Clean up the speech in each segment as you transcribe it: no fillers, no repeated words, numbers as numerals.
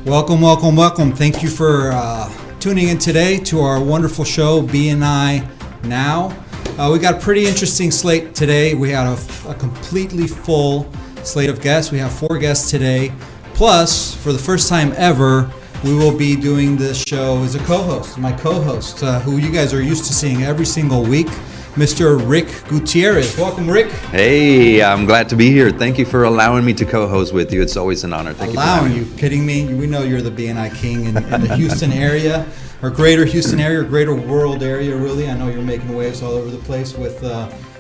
Welcome, welcome, welcome. Thank you for tuning in today to our wonderful show, BNI Now. We got a pretty interesting slate today. We had a completely full slate of guests. We have 4 guests today. Plus, for the first time ever, we will be doing this show as a co-host. My co-host, who you guys are used to seeing every single week, Mr. Rick Gutierrez. Welcome, Rick. Hey, I'm glad to be here. Thank you for allowing me to co-host with you. It's always an honor. Thank you for having me. Kidding me? We know you're the BNI king in the Houston area, or greater Houston area, or greater world area, really. I know you're making waves all over the place with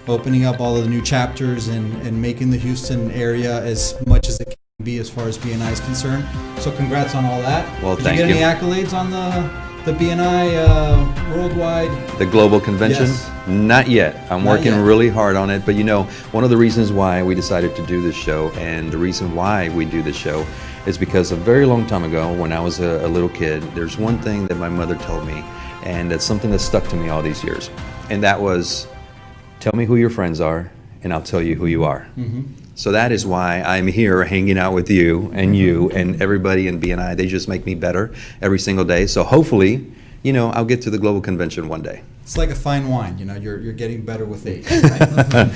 opening up all of the new chapters and making the Houston area as much as it can be as far as BNI is concerned. So congrats on all that. Well, thank you. Did you get any accolades on the BNI worldwide? The global convention? Yes. Not yet. I'm working really hard on it. But you know, one of the reasons why we decided to do this show, and the reason why we do this show, is because a very long time ago, when I was a little kid, there's one thing that my mother told me, and it's something that stuck to me all these years. And that was, tell me who your friends are, and I'll tell you who you are. Mm-hmm. So that is why I'm here hanging out with you and everybody in BNI. They just make me better every single day. So hopefully, you know, I'll get to the global convention one day. It's like a fine wine, you know, you're getting better with age, right?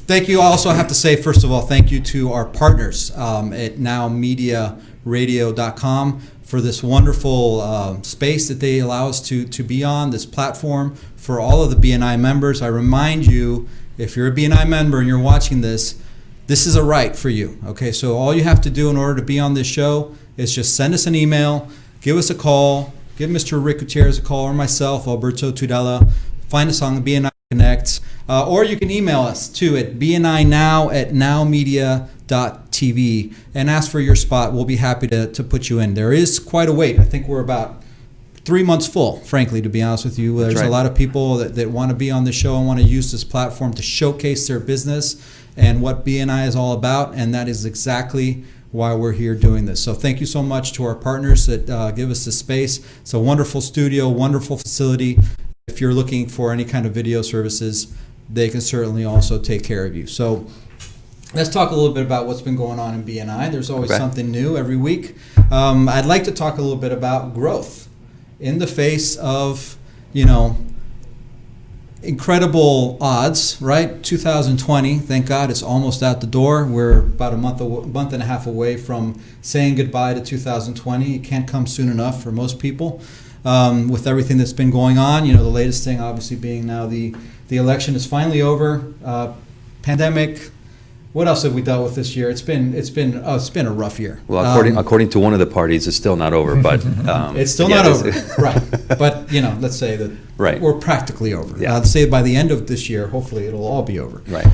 Thank you. I also have to say, first of all, thank you to our partners at NowMediaRadio.com for this wonderful space that they allow us to be on, this platform for all of the BNI members. I remind you, if you're a BNI member and you're watching this is a right for you, okay? So all you have to do in order to be on this show is just send us an email, give us a call, give Mr. Rick Gutierrez a call, or myself, Alberto Tudela. Find us on the BNI Connect, or you can email us too at BNI Now at NowMedia.tv and ask for your spot. We'll be happy to put you in. There is quite a wait. I think we're about 3 months full, frankly, to be honest with you. There's a lot of people that want to be on the show and want to use this platform to showcase their business and what BNI is all about, and that is exactly why we're here doing this. So thank you so much to our partners that give us the space. It's a wonderful studio, wonderful facility. If you're looking for any kind of video services, they can certainly also take care of you. So let's talk a little bit about what's been going on in BNI. There's always something new every week. I'd like to talk a little bit about growth in the face of, you know, incredible odds, right? 2020, thank God, it's almost out the door. We're about a month and a half away from saying goodbye to 2020. It can't come soon enough for most people. With everything that's been going on, you know, the latest thing obviously being now the election is finally over. Pandemic. What else have we dealt with this year? It's been a rough year. Well, according to one of the parties, it's still not over, but it's still not over, right? But you know, let's say that we're practically over. Yeah. Let's say by the end of this year, hopefully, it'll all be over. Right.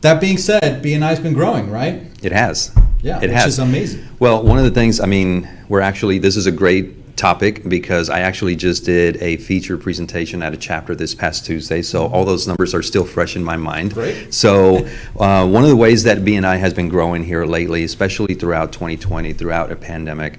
That being said, BNI's been growing, right? It has. Yeah, which is amazing. Well, one of the things, I mean, this is a great topic because I actually just did a feature presentation at a chapter this past Tuesday, so all those numbers are still fresh in my mind. Great. So one of the ways that BNI has been growing here lately, especially throughout 2020, throughout a pandemic,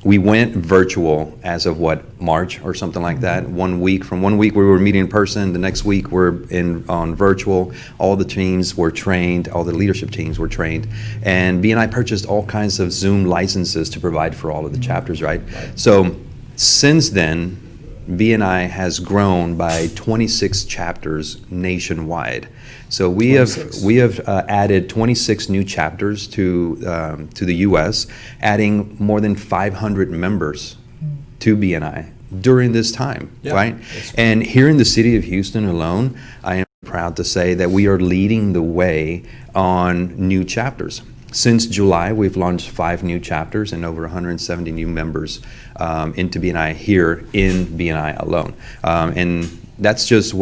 we went virtual as of March or something like that. 1 week. From 1 week we were meeting in person. The next week we're on virtual. All the teams were trained. All the leadership teams were trained. And BNI purchased all kinds of Zoom licenses to provide for all of the chapters, right? So since then, BNI has grown by 26 chapters nationwide. So we have added 26 new chapters to the U.S., adding more than 500 members to BNI during this time, right? And here in the city of Houston alone, I am proud to say that we are leading the way on new chapters. Since July, we've launched 5 new chapters and over 170 new members into BNI here in BNI alone. And that's just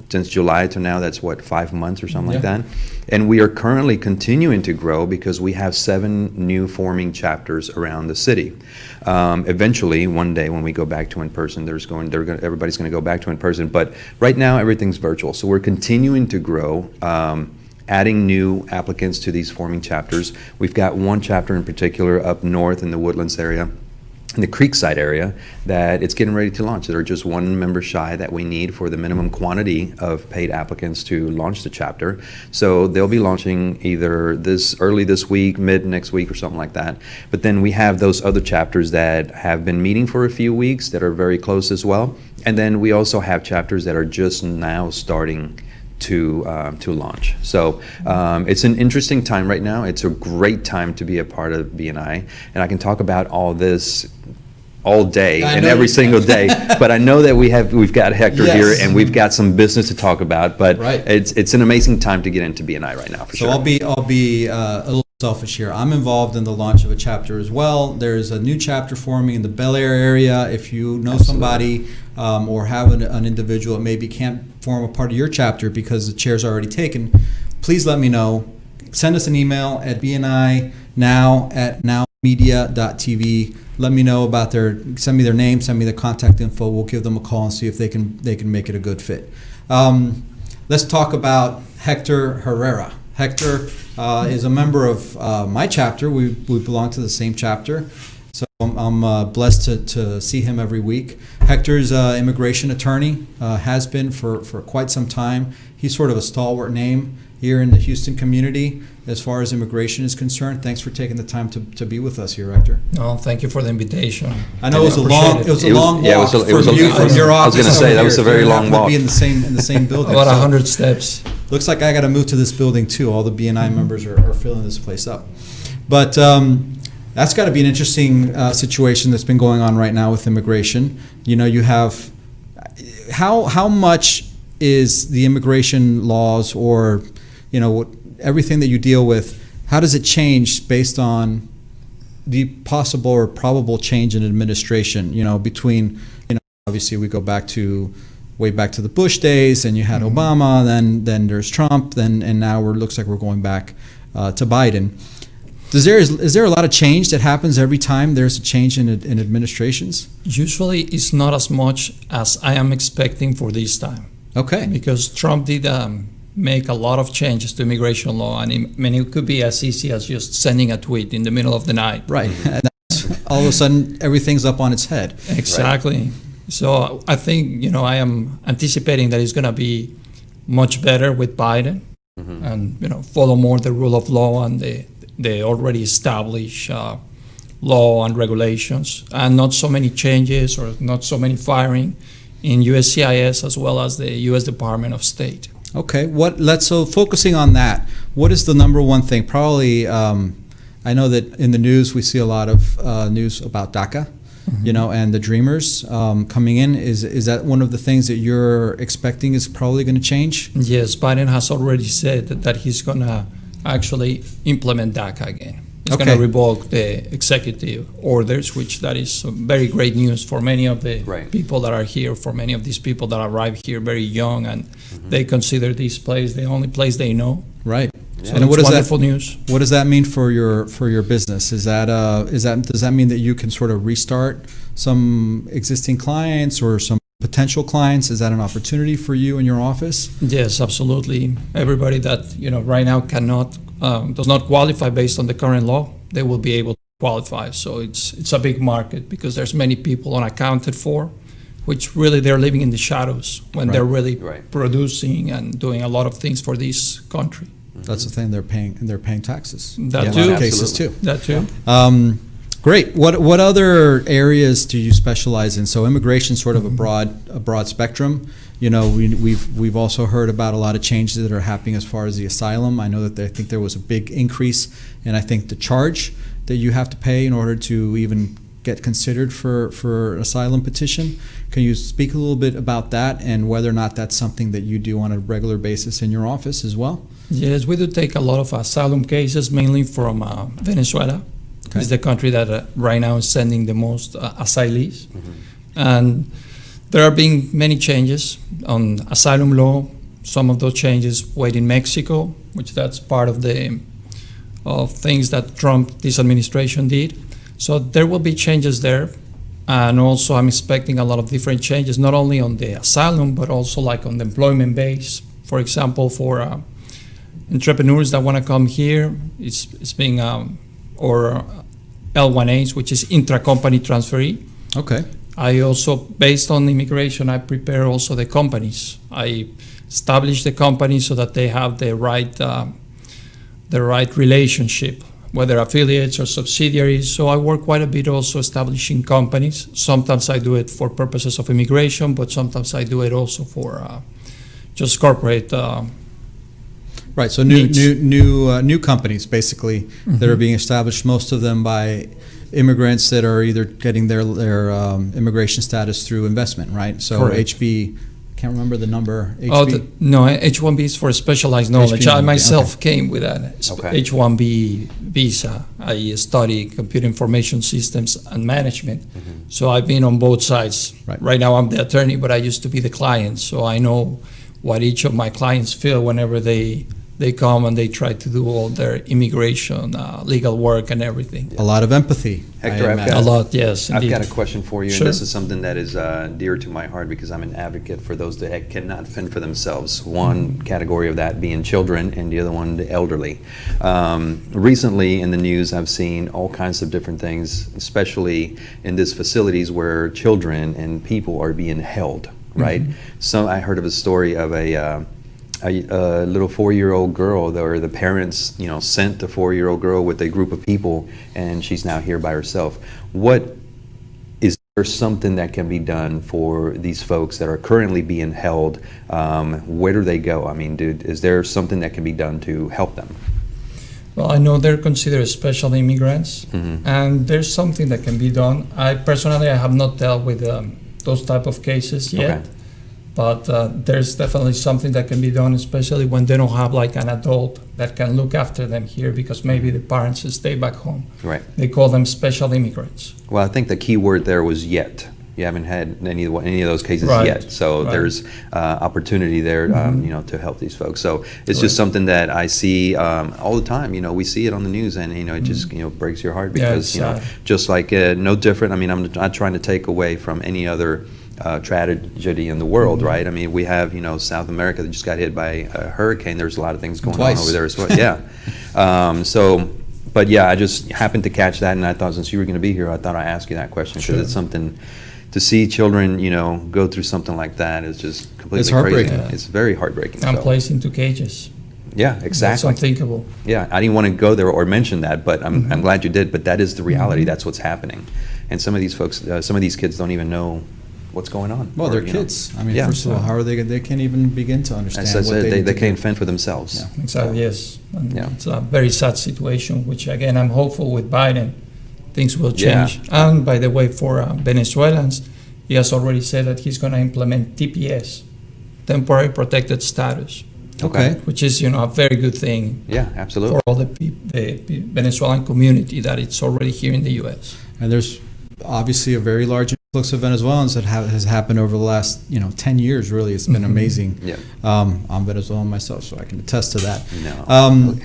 since July to now, that's 5 months or something like that. And we are currently continuing to grow because we have 7 new forming chapters around the city. Eventually, one day when we go back to in-person, everybody's going to go back to in-person. But right now, everything's virtual. So we're continuing to grow. Adding new applicants to these forming chapters. We've got one chapter in particular up north in the Woodlands area in the Creekside area, that it's getting ready to launch. They're just one member shy that we need for the minimum quantity of paid applicants to launch the chapter. So they'll be launching either early this week, mid next week, or something like that. But then we have those other chapters that have been meeting for a few weeks that are very close as well. And then we also have chapters that are just now starting to launch. So it's an interesting time right now. It's a great time to be a part of BNI, and I can talk about all this all day and every single day. But I know that we've got Hector here, and we've got some business to talk about. But it's an amazing time to get into BNI right now, for sure. So I'll be a little selfish here. I'm involved in the launch of a chapter as well. There's a new chapter forming in the Bel Air area. If you know somebody or have an individual that maybe can't form a part of your chapter because the chair's already taken, please let me know. Send us an email at BNI Now at NowMedia.tv. Let me know about send me their name, send me their contact info. We'll give them a call and see if they can make it a good fit. Let's talk about Hector Herrera. Hector is a member of my chapter. We belong to the same chapter. So I'm blessed to see him every week. Hector's an immigration attorney, has been for quite some time. He's sort of a stalwart name here in the Houston community as far as immigration is concerned. Thanks for taking the time to be with us here, Hector. No, thank you for the invitation. I know it was a long walk from your office. I was going to say that was a very long walk. To be in the same building. About 100 steps. Looks like I got to move to this building too. All the BNI members are filling this place up. But that's got to be an interesting situation that's been going on right now with immigration. You know, you have how much is the immigration laws, or everything that you deal with, how does it change based on the possible or probable change in administration? Between obviously we go way back to the Bush days, and you had Obama, then there's Trump, and now looks like we're going back to Biden. Is there a lot of change that happens every time there's a change in administrations? Usually it's not as much as I am expecting for this time. Okay. Because Trump did make a lot of changes to immigration law, and it could be as easy as just sending a tweet in the middle of the night. Right. And all of a sudden everything's up on its head. Exactly. Right. So I think, I am anticipating that it's going to be much better with Biden, and, follow more the rule of law and the already established law and regulations, and not so many changes or not so many firing in USCIS as well as the U.S. Department of State. Okay. So focusing on that, what is the number one thing? Probably, I know that in the news we see a lot of news about DACA, and the Dreamers coming in. Is that one of the things that you're expecting is probably going to change? Yes, Biden has already said that he's going to actually implement DACA again. He's going to revoke the executive orders, which that is very great news for many of the people that are here, for many of these people that arrive here very young, and they consider this place the only place they know. Right. So and it's wonderful news. What does that mean for your business? Does that mean that you can sort of restart some existing clients or some potential clients? Is that an opportunity for you in your office? Yes, absolutely. Everybody that right now does not qualify based on the current law, they will be able to qualify. So it's a big market because there's many people unaccounted for, which really they're living in the shadows when they're really producing and doing a lot of things for this country. That's the thing, they're paying taxes. That too. In a lot of cases too. That too. Great. What other areas do you specialize in? So immigration, sort of a broad spectrum. We've also heard about a lot of changes that are happening as far as the asylum. I know that I think there was a big increase in the charge that you have to pay in order to even get considered for an asylum petition. Can you speak a little bit about that and whether or not that's something that you do on a regular basis in your office as well? Yes, we do take a lot of asylum cases, mainly from Venezuela. Okay. It's the country that right now is sending the most asylees. And there are being many changes on asylum law. Some of those changes wait in Mexico, which that's part of things that this administration did. So there will be changes there. And also I'm expecting a lot of different changes, not only on the asylum, but also like on the employment base. For example, for entrepreneurs that want to come here, it's being, or L1As, which is intra-company transferee. Okay. I also, based on immigration, I prepare also the companies. I establish the companies so that they have the right relationship, whether affiliates or subsidiaries. So I work quite a bit also establishing companies. Sometimes I do it for purposes of immigration, but sometimes I do it also for just corporate. Right. So new companies basically that are being established. Most of them by immigrants that are either getting their immigration status through investment. Right. So Correct. HB. Can't remember the number. HB? No, H-1B is for specialized knowledge. I myself okay. came with an H-1B visa. I study computer information systems and management. So I've been on both sides. Right now I'm the attorney, but I used to be the client. So I know what each of my clients feel whenever they come and they try to do all their immigration, legal work and everything. A lot of empathy. Hector, A lot, yes, indeed. I've got a question for you, Sure. and this is something that is dear to my heart because I'm an advocate for those that cannot fend for themselves. One category of that being children, and the other one the elderly. Recently in the news, I've seen all kinds of different things, especially in these facilities where children and people are being held, right? So I heard of a story of a little 4-year-old girl, where the parents, sent a 4-year-old girl with a group of people, and she's now here by herself. Is there something that can be done for these folks that are currently being held? Where do they go? I mean, is there something that can be done to help them? Well, I know they're considered special immigrants, and there's something that can be done. I have not dealt with those type of cases yet. Okay. But there's definitely something that can be done, especially when they don't have like an adult that can look after them here because maybe the parents stay back home. Right. They call them special immigrants. Well, I think the key word there was yet. You haven't had any of those cases Right. yet, so Right. there's opportunity there, to help these folks. So it's just something that I see all the time. We see it on the news, and it just breaks your heart because just like no different. I mean, I'm not trying to take away from any other tragedy in the world, right? I mean, we have South America that just got hit by a hurricane. There's a lot of things going on over there as well. Yeah. But yeah, I just happened to catch that, and I thought since you were going to be here, I thought I'd ask you that question because it's something to see children, go through something like that is just completely It's heartbreaking. crazy. Yeah. It's very heartbreaking. And placed into cages. Yeah, exactly. That's unthinkable. Yeah, I didn't want to go there or mention that, but I'm glad you did. But that is the reality. That's what's happening, and some of these folks, some of these kids don't even know what's going on. Well, they're kids. I mean, first of all, how are they can't even begin to understand what they can't fend for themselves. Yeah. Exactly, yes. And it's a very sad situation, which again, I'm hopeful with Biden, things will change. Yeah. And by the way, for Venezuelans, he has already said that he's going to implement TPS, temporary protected status. Okay. Which is, a very good thing. Yeah, absolutely. For all the Venezuelan community that it's already here in the U.S. And there's obviously a very large influx of Venezuelans that has happened over the last 10 years. Really, it's been amazing. Yeah. I'm Venezuelan myself, so I can attest to that. No.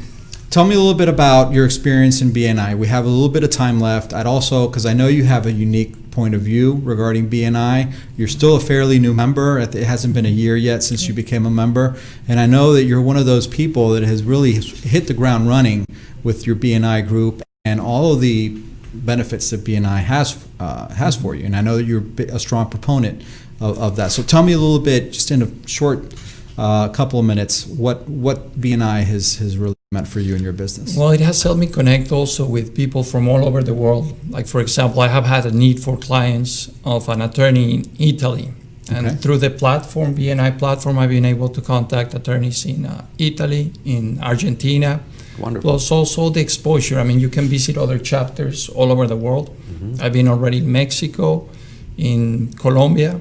Tell me a little bit about your experience in BNI. We have a little bit of time left. I'd also, because I know you have a unique point of view regarding BNI. You're still a fairly new member. It hasn't been a year yet since you became a member. And I know that you're one of those people that has really hit the ground running with your BNI group and all of the benefits that BNI has for you. And I know that you're a strong proponent of that. So tell me a little bit, just in a short couple of minutes, what BNI has really meant for you and your business. Well, it has helped me connect also with people from all over the world. Like, for example, I have had a need for clients of an attorney in Italy. And through the platform, BNI platform, I've been able to contact attorneys in Italy, in Argentina. Wonderful. Plus also the exposure. I mean, you can visit other chapters all over the world. I've been already in Mexico, in Colombia,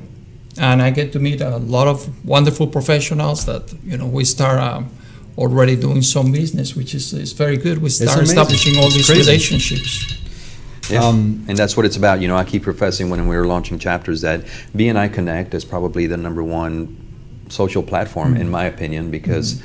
and I get to meet a lot of wonderful professionals that, we start already doing some business, which is very good. We start establishing all these relationships. Yeah, and that's what it's about. I keep professing when we were launching chapters that BNI Connect is probably the #1 social platform, in my opinion, because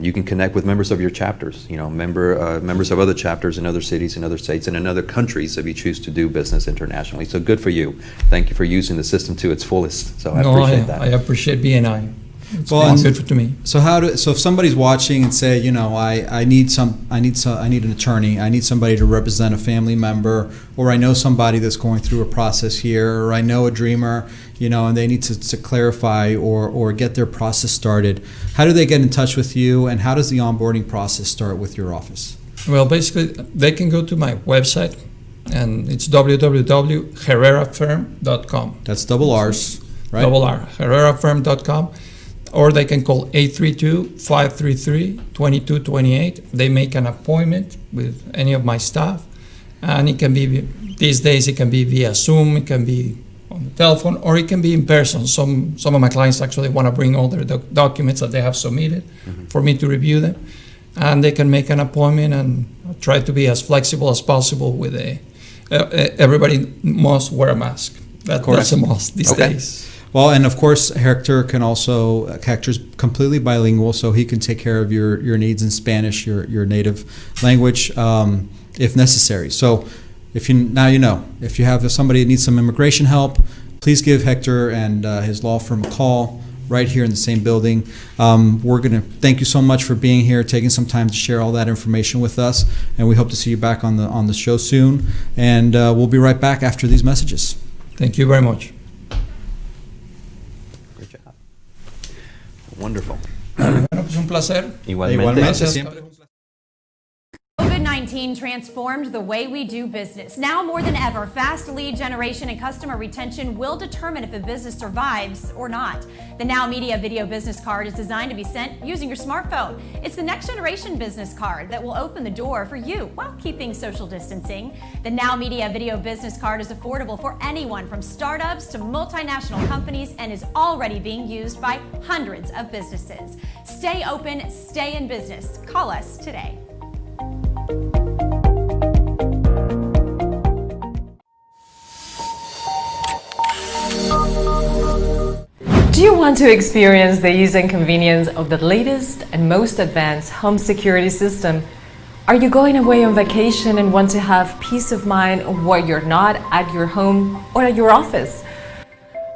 you can connect with members of your chapters, members of other chapters in other cities, in other states, and in other countries if you choose to do business internationally. So good for you. Thank you for using the system to its fullest. So I appreciate that. I appreciate BNI. It's Well, been good to me. So if somebody's watching and say, I need an attorney, I need somebody to represent a family member, or I know somebody that's going through a process here, or I know a dreamer, and they need to clarify or get their process started. How do they get in touch with you, and how does the onboarding process start with your office? Well, basically, they can go to my website, and it's www.herrerafirm.com. That's double R's, right? Double R, herrerafirm.com. Or they can call 832-533-2228. They make an appointment with any of my staff. And it can be, these days, it can be via Zoom, it can be on the telephone, or it can be in person. Some of my clients actually want to bring all their documents that they have submitted for me to review them. And they can make an appointment and try to be as flexible as possible with everybody must wear a mask. That's a must these days. Well, and of course, Hector's completely bilingual, so he can take care of your needs in Spanish, your native language, if necessary. So if you have somebody that needs some immigration help, please give Hector and his law firm a call right here in the same building. We're going to thank you so much for being here, taking some time to share all that information with us, and we hope to see you back on the show soon. And we'll be right back after these messages. Thank you very much. Wonderful. Bueno, pues un placer. Igualmente. COVID-19 transformed the way we do business. Now more than ever, fast lead generation and customer retention will determine if a business survives or not. The NowMedia video business card is designed to be sent using your smartphone. It's the next generation business card that will open the door for you while keeping social distancing. The NowMedia video business card is affordable for anyone from startups to multinational companies and is already being used by hundreds of businesses. Stay open, stay in business. Call us today. Do you want to experience the ease and convenience of the latest and most advanced home security system? Are you going away on vacation and want to have peace of mind while you're not at your home or at your office?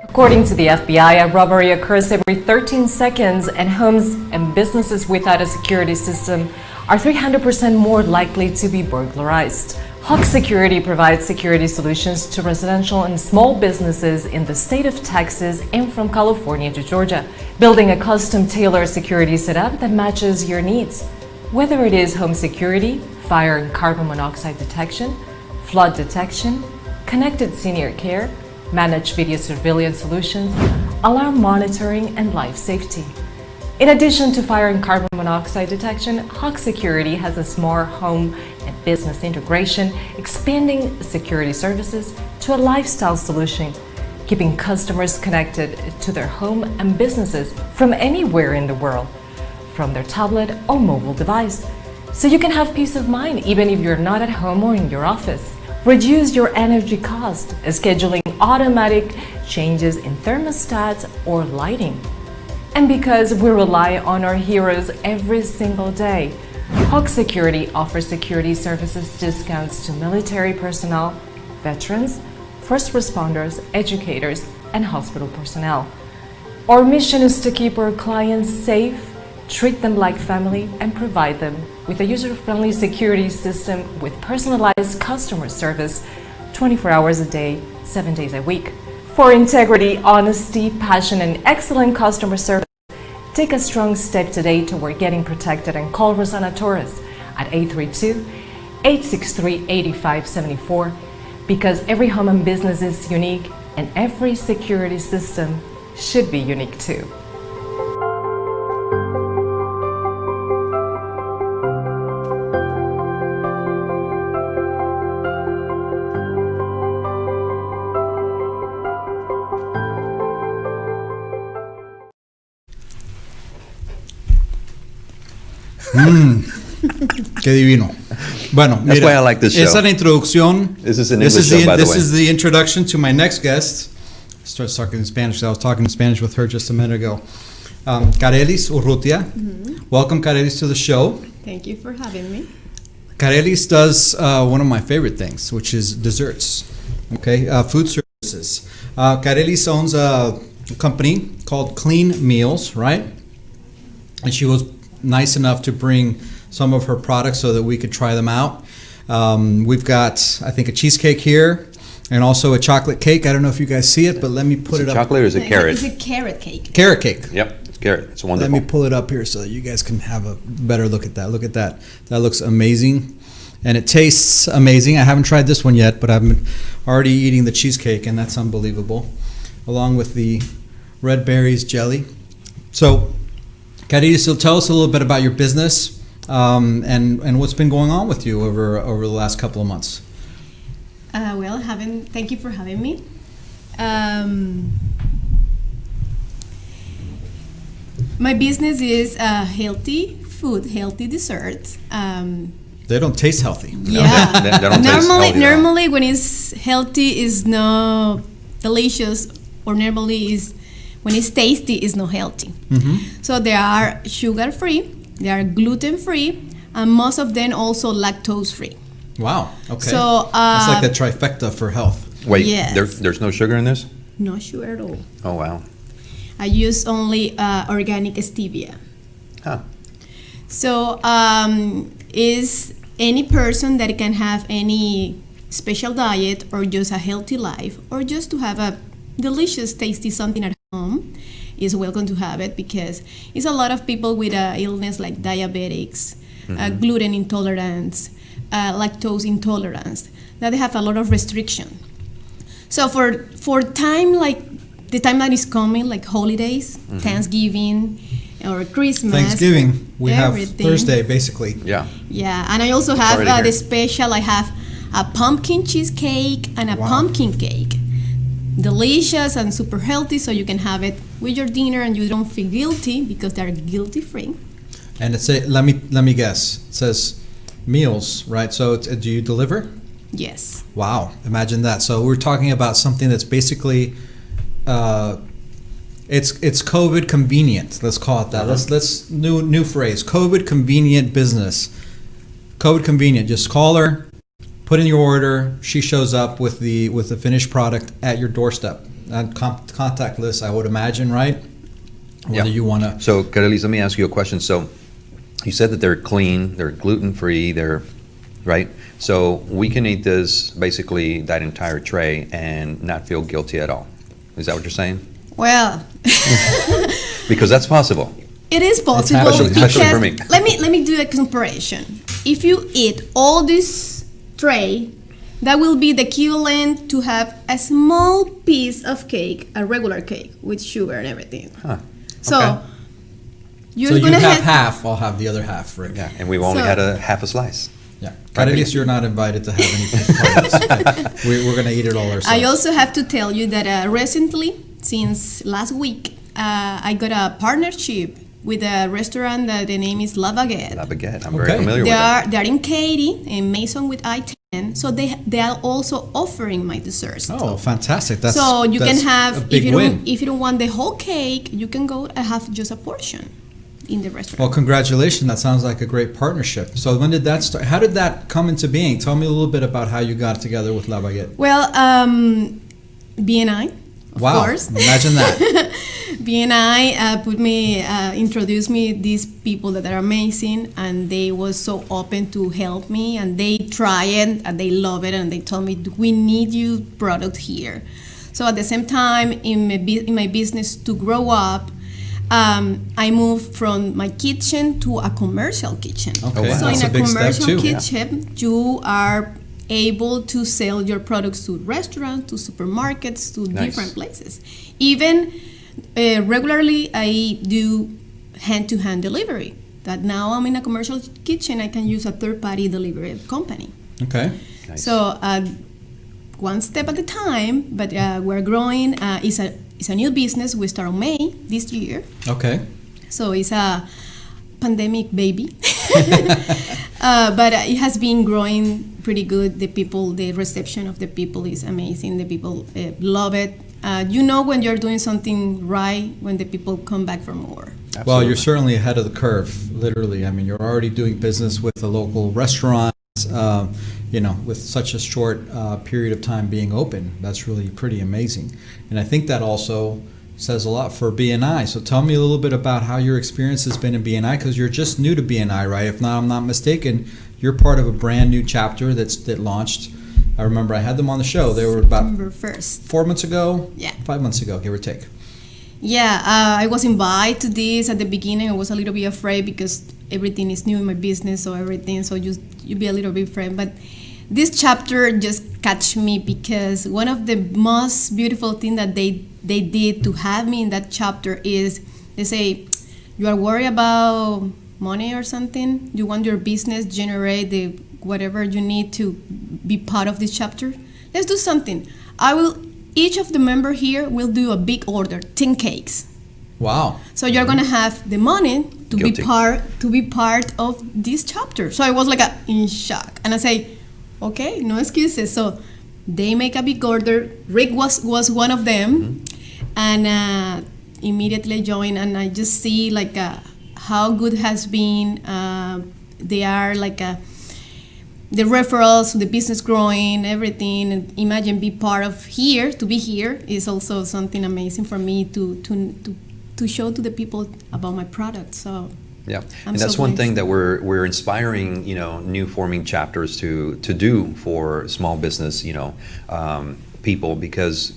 According to the FBI, a robbery occurs every 13 seconds, and homes and businesses without a security system are 300% more likely to be burglarized. Hawk Security provides security solutions to residential and small businesses in the state of Texas and from California to Georgia, building a custom-tailored security setup that matches your needs. Whether it is home security, fire and carbon monoxide detection, flood detection, connected senior care, managed video surveillance solutions, alarm monitoring, and life safety. In addition to fire and carbon monoxide detection, Hawk Security has a smart home and business integration, expanding security services to a lifestyle solution, keeping customers connected to their home and businesses from anywhere in the world, from their tablet or mobile device, so you can have peace of mind even if you're not at home or in your office. Reduce your energy cost, scheduling automatic changes in thermostats or lighting. And because we rely on our heroes every single day, Hawk Security offers security services discounts to military personnel, veterans, first responders, educators, and hospital personnel. Our mission is to keep our clients safe, treat them like family, and provide them with a user-friendly security system with personalized customer service 24 hours a day, 7 days a week. For integrity, honesty, passion, and excellent customer service, take a strong step today toward getting protected and call Rosanna Torres at 832-863-8574, because every home and business is unique and every security system should be unique too. Qué divino. Bueno, That's why I like this show. Esa es la introducción. This is an English show, by the way. This is the introduction to my next guest. I started talking in Spanish. I was talking in Spanish with her just a minute ago. Carelis Urrutia. Mm-hmm. Welcome, Carelis, to the show. Thank you for having me. Carelis does one of my favorite things, which is desserts. Okay, food services. Carelis owns a company called Clean Meals, right? And she was nice enough to bring some of her products so that we could try them out. We've got, I think, a cheesecake here and also a chocolate cake. I don't know if you guys see it, but let me put it up. Chocolate or is it carrot? It's a carrot cake. Carrot cake. Yep, it's carrot. It's wonderful. Let me pull it up here so that you guys can have a better look at that. Look at that. That looks amazing. And it tastes amazing. I haven't tried this one yet, but I'm already eating the cheesecake, and that's unbelievable, along with the red berries jelly. So, Carita, so tell us a little bit about your business and what's been going on with you over the last couple of months. Thank you for having me. My business is healthy food, healthy desserts. They don't taste healthy. Yeah. They don't taste healthy at all. Normally when it's healthy is not delicious, or normally is when it's tasty is not healthy. Mm-hmm. So they are sugar free, they are gluten free, and most of them also lactose free. Wow. Okay. So it's like the trifecta for health. Wait, Yes. there's no sugar in this? no sugar at all. Oh, wow. I use only organic stevia. Huh. So is any person that can have any special diet or just a healthy life or just to have a delicious, tasty something at home is welcome to have it, because it's a lot of people with illness like diabetics, gluten intolerance, lactose intolerance, that they have a lot of restriction. So for time like the time that is coming, like holidays, Thanksgiving, or Christmas. Thanksgiving, we have everything. Thursday, basically. Yeah. Yeah, and I also have Sorry to hear. the special. I have a pumpkin cheesecake and a Wow. pumpkin cake. Delicious and super healthy, so you can have it with your dinner and you don't feel guilty because they're guilty free. And it's let me guess. It says meals, right? So do you deliver? Yes. Wow, imagine that. So we're talking about something that's basically it's COVID convenient. Let's call it that. Let's new phrase. COVID convenient business. COVID convenient. Just call her, put in your order. She shows up with the finished product at your doorstep. And contactless, I would imagine, right? Whether you want to. So, Carolis, let me ask you a question. So, you said that they're clean, they're gluten-free, they're, right? So, we can eat this, basically, that entire tray and not feel guilty at all. Is that what you're saying? Well, Because that's possible. it is possible. Especially for me. Let me do a comparison. If you eat all this tray, that will be the equivalent to have a small piece of cake, a regular cake with sugar and everything. Huh. So Okay. you're So you gonna have half. I'll have the other half, Rick. Yeah, and we've only So- had a half a slice. Yeah. Carlos, you're not invited to have any parties. We're going to eat it all ourselves. I also have to tell you that recently, since last week, I got a partnership with a restaurant that the name is La Baguette. La baguette, I'm Okay. very familiar with that. They're in Katy, in Mason with I-10, so they are also offering my desserts. Oh, fantastic! That's So you can that's have, a big if win. you don't want the whole cake, you can go and have just a portion in the restaurant. Well, congratulations! That sounds like a great partnership. So when did that start? How did that come into being? Tell me a little bit about how you got together with La Baguette. Well, BNI, of Wow! course. Imagine that. BNI introduced me these people that are amazing, and they was so open to help me, and they try it and they love it, and they told me we need you product here. So at the same time, in my business to grow up, I moved from my kitchen to a commercial kitchen. Okay, So that's in a a big step commercial too. kitchen, you are able to sell your products to restaurants, to supermarkets, to Nice. different places. Even regularly, I do hand-to-hand delivery. That now I'm in a commercial kitchen, I can use a third-party delivery company. Okay. Nice. So one step at a time, but we're growing. It's a new business. We start on May this year. Okay. So it's a pandemic baby. But it has been growing pretty good. The reception of the people is amazing. The people love it. You know when you're doing something right when the people come back for more. Well, you're Absolutely. certainly ahead of the curve, literally. I mean, you're already doing business with the local restaurants, with such a short period of time being open. That's really pretty amazing. And I think that also says a lot for BNI. So tell me a little bit about how your experience has been in BNI, because you're just new to BNI, right? If not, I'm not mistaken, you're part of a brand new chapter that launched. I remember I had them on the show. They were about September 1st. 4 months ago? Yeah. 5 months ago, give or take. Yeah, I was invited to this at the beginning. I was a little bit afraid because everything is new in my business, so you be a little bit afraid. But this chapter just catch me because one of the most beautiful things that they did to have me in that chapter is they say, you are worried about money or something, you want your business generate the whatever you need to be part of this chapter, let's do something. Each of the member here will do a big order, 10 cakes. Wow. So you're gonna have the money to be part of this chapter. So I was like in shock, and I say, okay, no excuses. So they make a big order. Rick was one of them, and immediately joined. And I just see like how good has been. They are like the referrals, the business growing, everything. And imagine be part of here. To be here is also something amazing for me to show to the people about my product. So yeah, I'm and that's so one blessed. thing that we're inspiring, new forming chapters to do for small business, people, because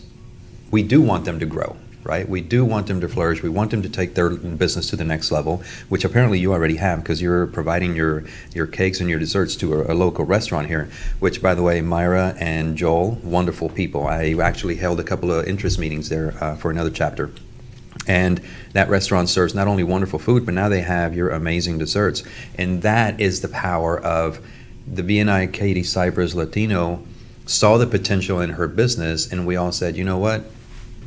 we do want them to grow, right? We do want them to flourish. We want them to take their business to the next level, which apparently you already have, because you're providing your cakes and your desserts to a local restaurant here, which, by the way, Myra and Joel, wonderful people. I actually held a couple of interest meetings there for another chapter. And that restaurant serves not only wonderful food, but now they have your amazing desserts. And that is the power of the BNI. Katie Cypress Latino saw the potential in her business, and we all said, you know what?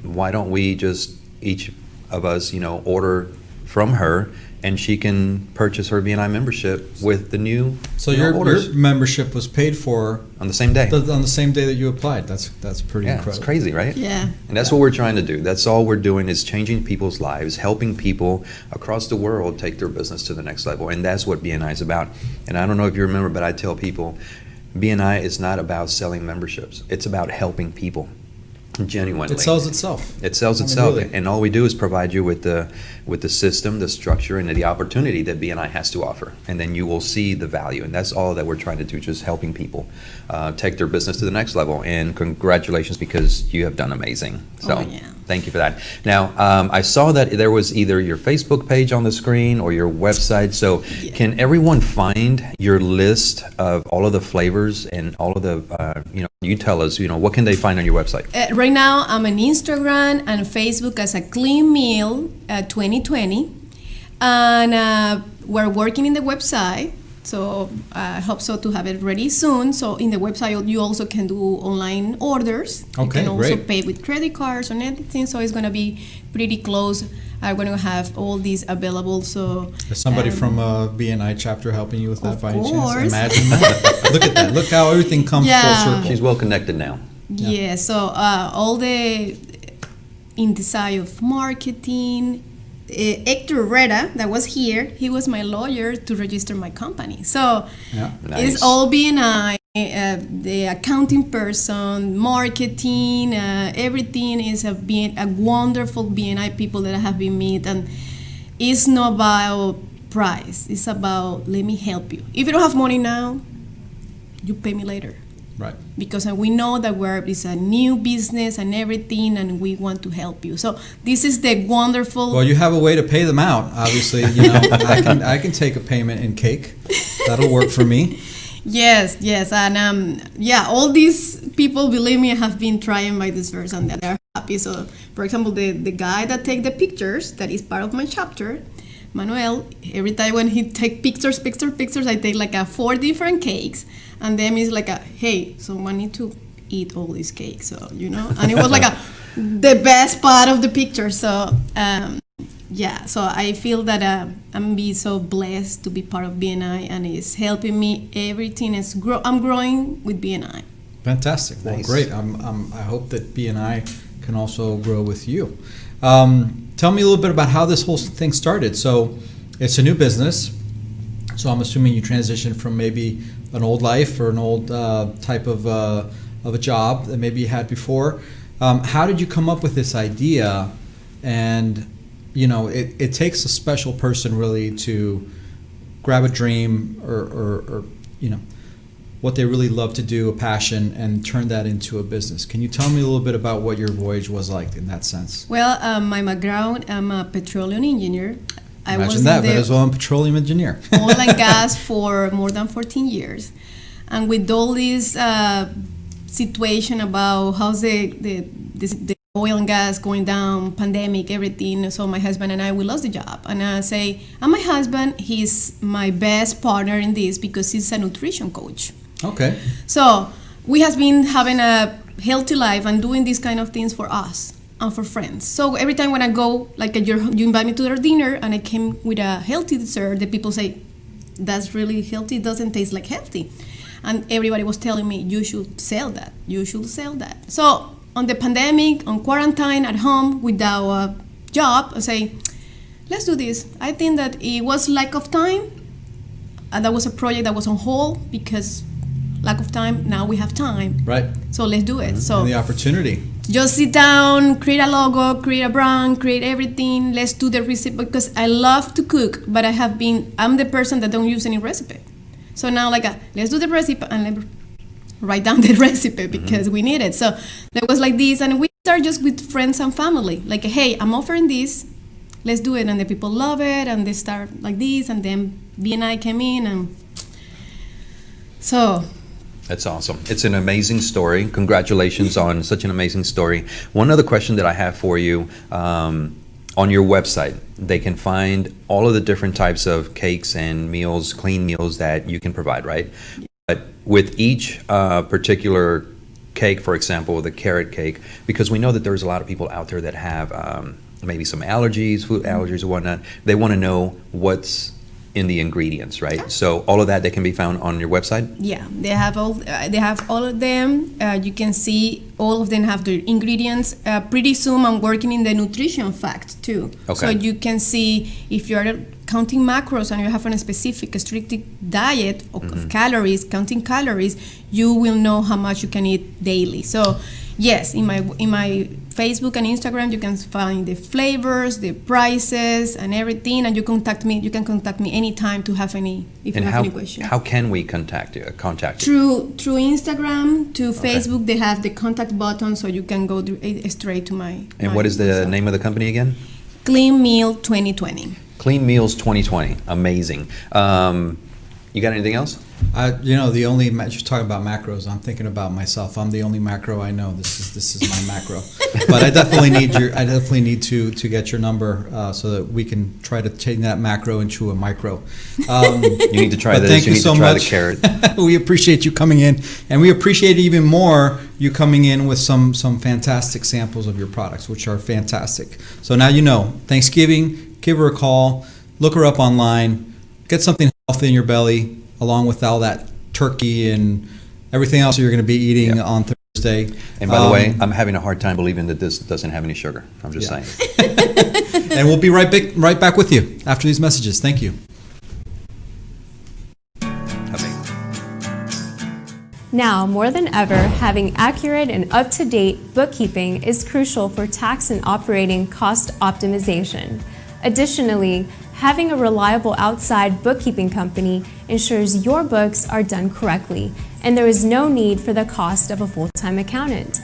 Why don't we just each of us, order from her, and she can purchase her BNI membership with the new So your orders membership was paid for on the same day. on the same day that you applied. That's pretty Yeah, incredible. it's crazy, right? Yeah. And that's what we're trying to do. That's all we're doing, is changing people's lives, helping people across the world take their business to the next level. And that's what BNI is about. And I don't know if you remember, but I tell people, BNI is not about selling memberships. It's about helping people. Genuinely. It sells itself. It sells I mean, itself, really. and all we do is provide you with the system, the structure, and the opportunity that BNI has to offer, and then you will see the value. And that's all that we're trying to do, just helping people take their business to the next level. And congratulations, because you have done amazing. So thank you for that. Now, I saw that there was either your Facebook page on the screen or your website. So can everyone find your list of all of the flavors and all of the, you tell us, what can they find on your website? Right now, I'm on Instagram and Facebook as a Clean Meal 2020, and we're working in the website. So I hope so to have it ready soon. So in the website, you also can do online orders. Okay, you can also great. pay with credit cards and everything. So it's going to be pretty close. I'm going to have all these available. So Is somebody from a BNI chapter helping you with that Of by any chance? course. Imagine that. Look at that. Look how everything comes Yeah. full circle. She's well connected now. Yeah, so all the in the side of marketing, Hector Reda, that was here, he was my lawyer to register my company. So Yeah. Nice. it's all BNI, the accounting person, marketing, everything is a wonderful BNI people that I have been meet, and it's not about price. It's about let me help you. If you don't have money now, you pay me later. Right. Because we know that it's a new business and everything, and we want to help you. So this is the wonderful. Well, you have a way to pay them out. Obviously, I can take a payment in cake. That'll work for me. Yes, and all these people, believe me, have been trying my desserts, and they're happy. So, for example, the guy that take the pictures, that is part of my chapter, Manuel. Every time when he take pictures, I take like 4 different cakes, and then he's like, hey, someone need to eat all these cakes, so and it was like the best part of the picture. So so I feel that I'm being so blessed to be part of BNI, and it's helping me. Everything is I'm growing with BNI. Fantastic. Well, Nice. great. I hope that BNI can also grow with you. Tell me a little bit about how this whole thing started. So it's a new business. So I'm assuming you transitioned from maybe an old life or an old type of a job that maybe you had before. How did you come up with this idea? And, it takes a special person really to grab a dream or what they really love to do, a passion, and turn that into a business. Can you tell me a little bit about what your voyage was like in that sense? Well, my background, I'm a petroleum engineer. Imagine that, but as well, I'm a petroleum engineer. Oil and gas for more than 14 years. And with all this situation about how's the oil and gas going down, pandemic, everything, so my husband and I, we lost the job. And I say, and my husband, he's my best partner in this because he's a nutrition coach. Okay. So we have been having a healthy life and doing these kind of things for us and for friends. So every time when I go, like you invite me to their dinner and I came with a healthy dessert, the people say, that's really healthy, it doesn't taste like healthy. And everybody was telling me, you should sell that, you should sell that. So on the pandemic, on quarantine at home without a job, I say, let's do this. I think that it was lack of time. And that was a project that was on hold because lack of time, now we have time. Right. So let's do it. So And the opportunity. just sit down, create a logo, create a brand, create everything. Let's do the recipe because I love to cook, but I'm the person that don't use any recipe. So now let's do the recipe and let's write down the recipe because we need it. So that was like this, and we start just with friends and family. Like, hey, I'm offering this, let's do it, and the people love it, and they start like this, and then BNI came in, and so. That's awesome. It's an amazing story. Congratulations on such an amazing story. One other question that I have for you, on your website, they can find all of the different types of cakes and meals, clean meals that you can provide, right? But with each particular cake, for example, the carrot cake, because we know that there's a lot of people out there that have maybe some allergies, food allergies or whatnot, they want to know what's in the ingredients, right? So all of that, they can be found on your website? Yeah, they have all of them. You can see all of them have the ingredients. Pretty soon I'm working in the nutrition fact too. Okay. So you can see if you're counting macros and you have a specific strict diet of calories, counting calories, you will know how much you can eat daily. So yes, in my Facebook and Instagram, you can find the flavors, the prices, and everything. And you can contact me anytime to have any questions. How can we contact you? Through Instagram, to Facebook, they have the contact button, so you can go straight to my. And what is the name of the company again? Clean Meal 2020. Clean Meals 2020. Amazing. You got anything else? The only just talking about macros, I'm thinking about myself. I'm the only macro I know. This is my macro. But I definitely need to get your number so that we can try to change that macro into a micro. You need to try this. Thank you so to try much. The carrot. We appreciate you coming in, and we appreciate even more you coming in with some fantastic samples of your products, which are fantastic. So now you know. Thanksgiving, give her a call, look her up online, get something healthy in your belly, along with all that turkey and everything else you're going to be eating on Thursday. And by the way, I'm having a hard time believing that this doesn't have any sugar. I'm just saying. And we'll be right back with you after these messages. Thank you. Now, more than ever, having accurate and up-to-date bookkeeping is crucial for tax and operating cost optimization. Additionally, having a reliable outside bookkeeping company ensures your books are done correctly, and there is no need for the cost of a full-time accountant.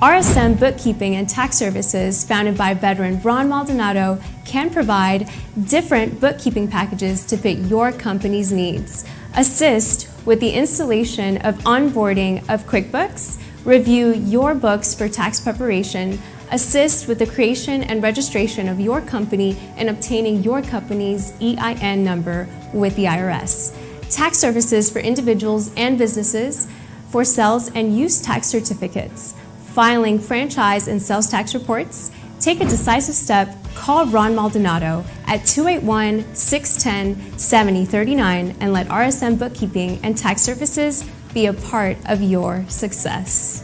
RSM Bookkeeping and Tax Services, founded by veteran Ron Maldonado, can provide different bookkeeping packages to fit your company's needs. Assist with the installation of onboarding of QuickBooks, review your books for tax preparation, assist with the creation and registration of your company and obtaining your company's EIN number with the IRS. Tax services for individuals and businesses, for sales and use tax certificates, filing franchise and sales tax reports. Take a decisive step. Call Ron Maldonado at 281-610-7039 and let RSM Bookkeeping and Tax Services be a part of your success.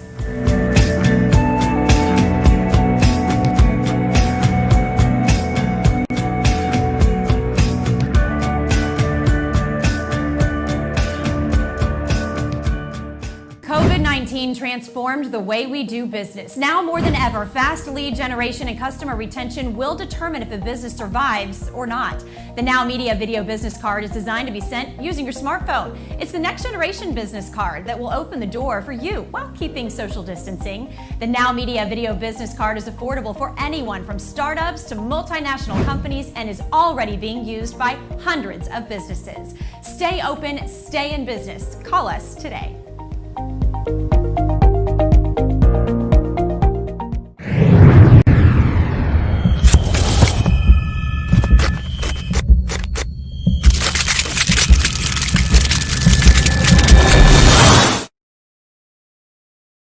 COVID-19 transformed the way we do business. Now more than ever, fast lead generation and customer retention will determine if a business survives or not. The NowMedia Video Business Card is designed to be sent using your smartphone. It's the next generation business card that will open the door for you while keeping social distancing. The NowMedia Video Business Card is affordable for anyone from startups to multinational companies and is already being used by hundreds of businesses. Stay open, stay in business. Call us today.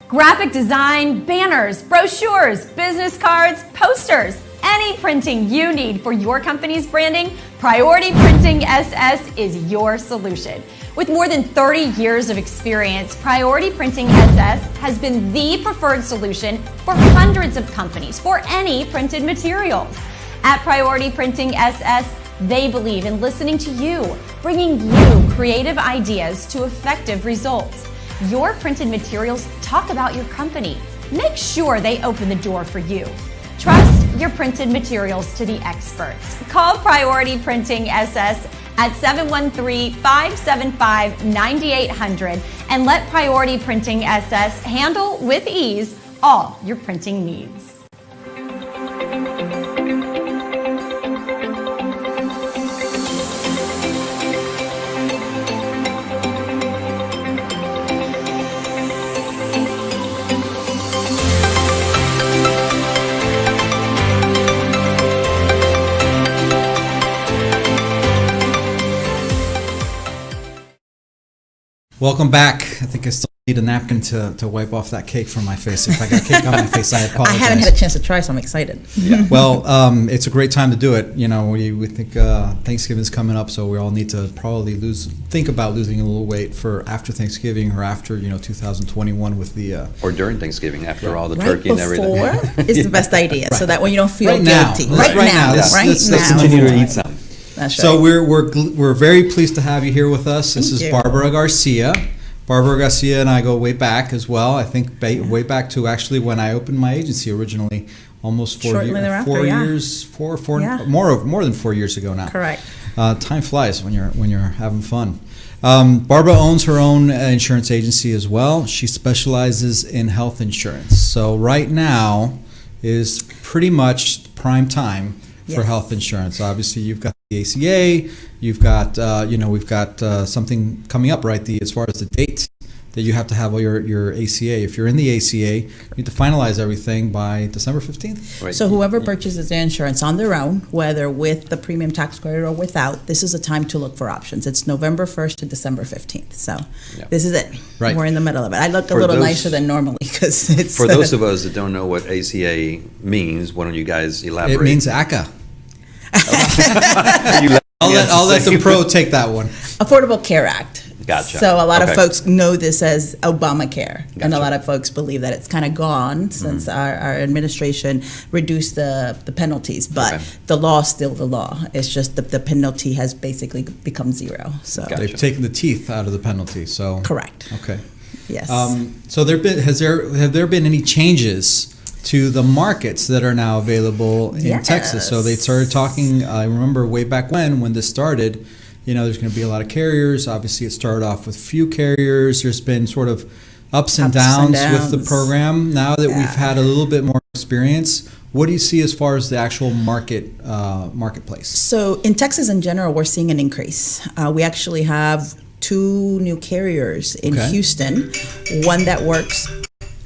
Graphic design, banners, brochures, business cards, posters, any printing you need for your company's branding, Priority Printing SS is your solution. With more than 30 years of experience, Priority Printing SS has been the preferred solution for hundreds of companies for any printed materials. At Priority Printing SS, they believe in listening to you, bringing you creative ideas to effective results. Your printed materials talk about your company. Make sure they open the door for you. Trust your printed materials to the experts. Call Priority Printing SS at 713-575-9800 and let Priority Printing SS handle with ease all your printing needs. Welcome back. I think I still need a napkin to wipe off that cake from my face. If I got cake on my face, I apologize. I haven't had a chance to try, so I'm excited. Yeah. Well, it's a great time to do it. You know, we think Thanksgiving is coming up, so we all need to probably think about losing a little weight for after Thanksgiving or after 2021 with the Or during Thanksgiving, after all the Right turkey and everything. before is the best idea, so that way you don't feel Right now. guilty. Right now. Right Let's now. Continue to eat some. That's right. So we're very pleased to have you here with us. This Thank is you. Barbara Garcia. Barbara Garcia and I go way back as well. I think way back to actually when I opened my agency originally, almost 4 Shortly years, thereafter, 4 yeah. years, Yeah. more than 4 years ago now. Correct. Time flies when you're having fun. Barbara owns her own insurance agency as well. She specializes in health insurance. So right now is pretty much prime time for Yes. health insurance. Obviously, you've got the ACA. You've got we've got something coming up as far as the date that you have to have all your ACA. If you're in the ACA, you need to finalize everything by December 15th. Right. So whoever purchases their insurance on their own, whether with the premium tax credit or without, this is a time to look for options. It's November 1st to December 15th. So Yeah. this is it. Right. We're in the middle of it. I look a For little those- nicer than normally because it's... For those of us that don't know what ACA means, why don't you guys elaborate? It means ACA. You I'll let the pro take that one. Affordable Care Act. Gotcha. So a lot of Okay. folks know this as Obamacare, and a Gotcha. lot of folks believe that it's kind of gone since our administration reduced the penalties. But Okay. the law is still the law. It's just the penalty has basically become zero. So Gotcha. They've taken the teeth out of the penalty. So correct. Okay. Yes. So have there been any changes to the markets that are now available in Texas? So they started talking. I remember way back when this started. There's going to be a lot of carriers. Obviously, it started off with few carriers. There's been sort of ups and downs with the program. Now that we've had a little bit more experience, what do you see as far as the actual marketplace? So in Texas in general, we're seeing an increase. We actually have 2 new carriers in Okay. Houston, one that works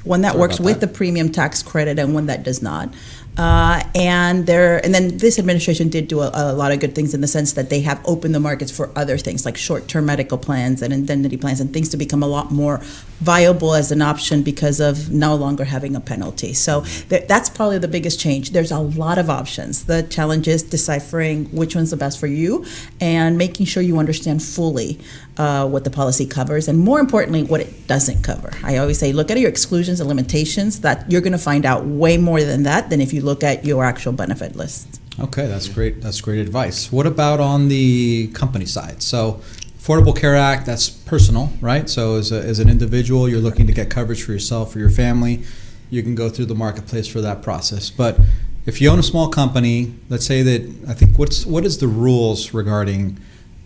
about with that. the premium tax credit and one that does not. And then this administration did do a lot of good things in the sense that they have opened the markets for other things like short-term medical plans and indemnity plans and things to become a lot more viable as an option because of no longer having a penalty. So that's probably the biggest change. There's a lot of options. The challenge is deciphering which one's the best for you and making sure you understand fully what the policy covers and more importantly, what it doesn't cover. I always say, look at your exclusions and limitations. That you're going to find out way more than that than if you look at your actual benefit list. Okay, that's great. That's great advice. What about on the company side? So Affordable Care Act, that's personal, right? So as an individual, you're looking to get coverage for yourself, for your family, you can go through the marketplace for that process. But if you own a small company, let's say that, I think, what is the rules regarding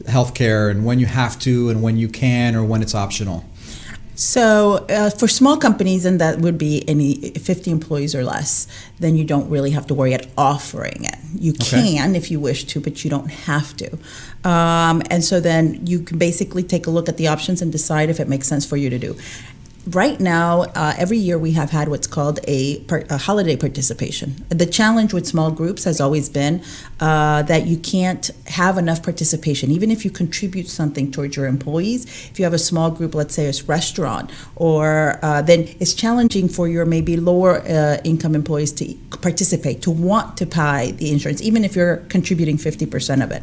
healthcare and when you have to and when you can or when it's optional? So for small companies, and that would be any 50 employees or less, then you don't really have to worry at offering it. You can if you wish to, but you don't have to. And so then you can basically take a look at the options and decide if it makes sense for you to do. Right now, every year we have had what's called a holiday participation. The challenge with small groups has always been that you can't have enough participation, even if you contribute something towards your employees. If you have a small group, let's say a restaurant, or then it's challenging for your maybe lower income employees to participate, to want to buy the insurance, even if you're contributing 50% of it.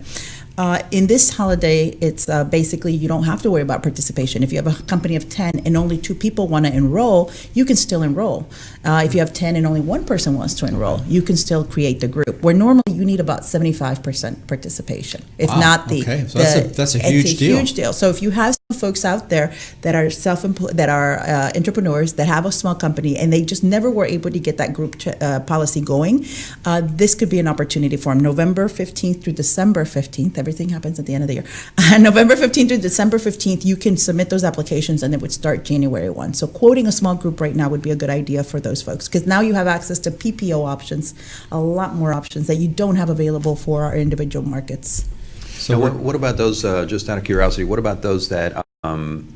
In this holiday, it's basically you don't have to worry about participation. If you have a company of 10 and only 2 people want to enroll, you can still enroll. If you have 10 and only 1 person wants to enroll, you can still create the group, where normally you need about 75% participation. If not the, okay. So that's a huge deal. Huge deal. So if you have some folks out there that are self-employed, that are entrepreneurs, that have a small company, and they just never were able to get that group policy going, this could be an opportunity for them. November 15th through December 15th, everything happens at the end of the year. November 15th to December 15th, you can submit those applications and it would start January 1. So quoting a small group right now would be a good idea for those folks, because now you have access to PPO options, a lot more options that you don't have available for our individual markets. So what about those, just out of curiosity, what about those that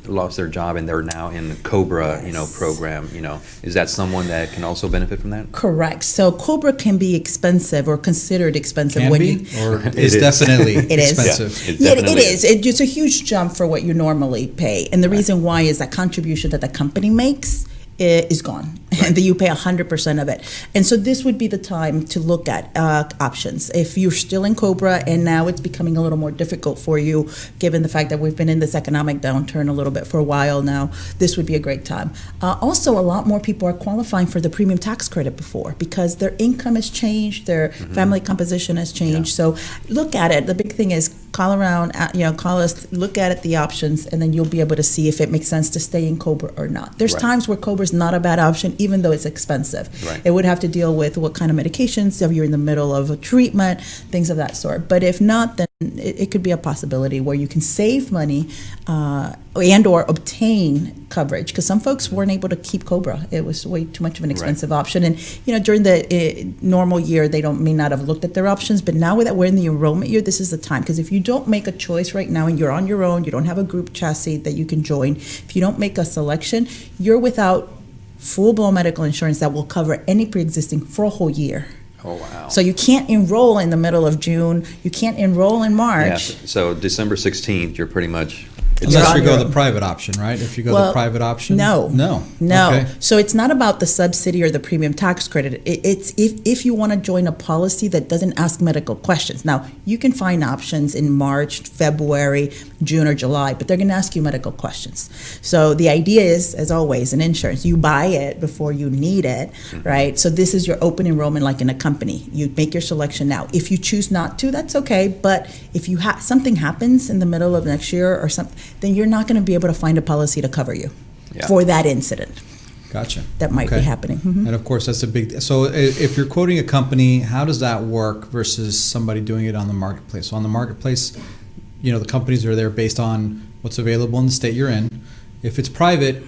lost their job and they're now in the COBRA, program, is that someone that can also benefit from that? Correct. So COBRA can be expensive or considered expensive. Can when be, you, or it's definitely it is. expensive. Yeah, it is. It's a huge jump for what you normally pay. And the reason why is that contribution that the company makes is gone. And you pay 100% of it. And so this would be the time to look at options. If you're still in COBRA and now it's becoming a little more difficult for you, given the fact that we've been in this economic downturn a little bit for a while now, this would be a great time. Also, a lot more people are qualifying for the premium tax credit before, because their income has changed, their family composition has changed. So look at it. The big thing is call around, call us, look at it, the options, and then you'll be able to see if it makes sense to stay in COBRA or not. There's times where COBRA is not a bad option, even though it's expensive. It would have to deal with what kind of medications, if you're in the middle of a treatment, things of that sort. But if not, then it could be a possibility where you can save money and or obtain coverage, because some folks weren't able to keep COBRA. It was way too much of an expensive option. And during the normal year, they may not have looked at their options, but now that we're in the enrollment year, this is the time. Because if you don't make a choice right now and you're on your own, you don't have a group chassis that you can join, if you don't make a selection, you're without full-blown medical insurance that will cover any pre-existing for a whole year. Oh, wow. So you can't enroll in the middle of June. You can't enroll in March. Yeah, so December 16th, you're pretty much... Unless you go the private option, right? If you go the private option? No. Okay. So it's not about the subsidy or the premium tax credit. It's if you want to join a policy that doesn't ask medical questions. Now, you can find options in March, February, June, or July, but they're going to ask you medical questions. So the idea is, as always, in insurance, you buy it before you need it, right? So this is your open enrollment like in a company. You make your selection now. If you choose not to, that's okay. But if you something happens in the middle of next year or something, then you're not going to be able to find a policy to cover you for that incident. Gotcha. That might be happening. And of course, that's a big. So if you're quoting a company, how does that work versus somebody doing it on the marketplace? So on the marketplace, the companies are there based on what's available in the state you're in. If it's private,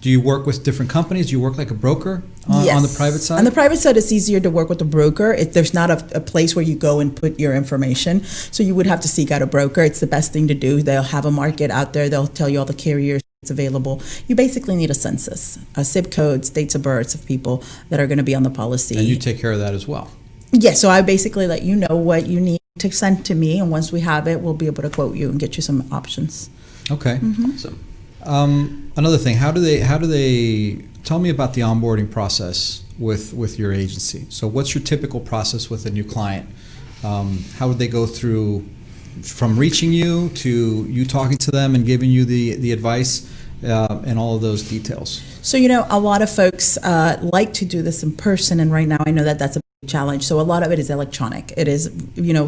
do you work with different companies? Do you work like a broker on the private side? On the private side, it's easier to work with a broker. There's not a place where you go and put your information. So you would have to seek out a broker. It's the best thing to do. They'll have a market out there. They'll tell you all the carriers that's available. You basically need a census, a zip codes, dates of births of people that are going to be on the policy. And you take care of that as well? Yeah, so I basically let you know what you need to send to me. And once we have it, we'll be able to quote you and get you some options. Okay. Awesome. Another thing, how do they tell me about the onboarding process with your agency? So what's your typical process with a new client? How would they go through from reaching you to you talking to them and giving you the advice and all of those details? So, a lot of folks like to do this in person, and right now I know that that's a big challenge. So a lot of it is electronic. It is,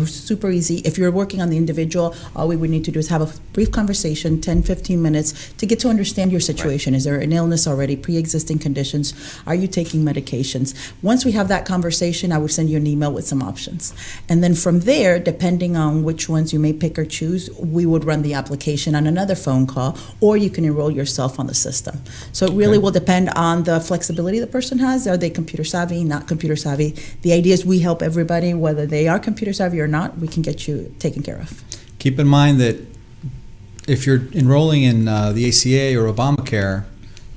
super easy. If you're working on the individual, all we would need to do is have a brief conversation, 10, 15 minutes, to get to understand your situation. Right. Is there an illness already, pre-existing conditions? Are you taking medications? Once we have that conversation, I would send you an email with some options. And then from there, depending on which ones you may pick or choose, we would run the application on another phone call, or you can enroll yourself on the system. So it really will depend on the flexibility the person has. Are they computer savvy, not computer savvy? The idea is we help everybody, whether they are computer savvy or not, we can get you taken care of. Keep in mind that if you're enrolling in the ACA or Obamacare,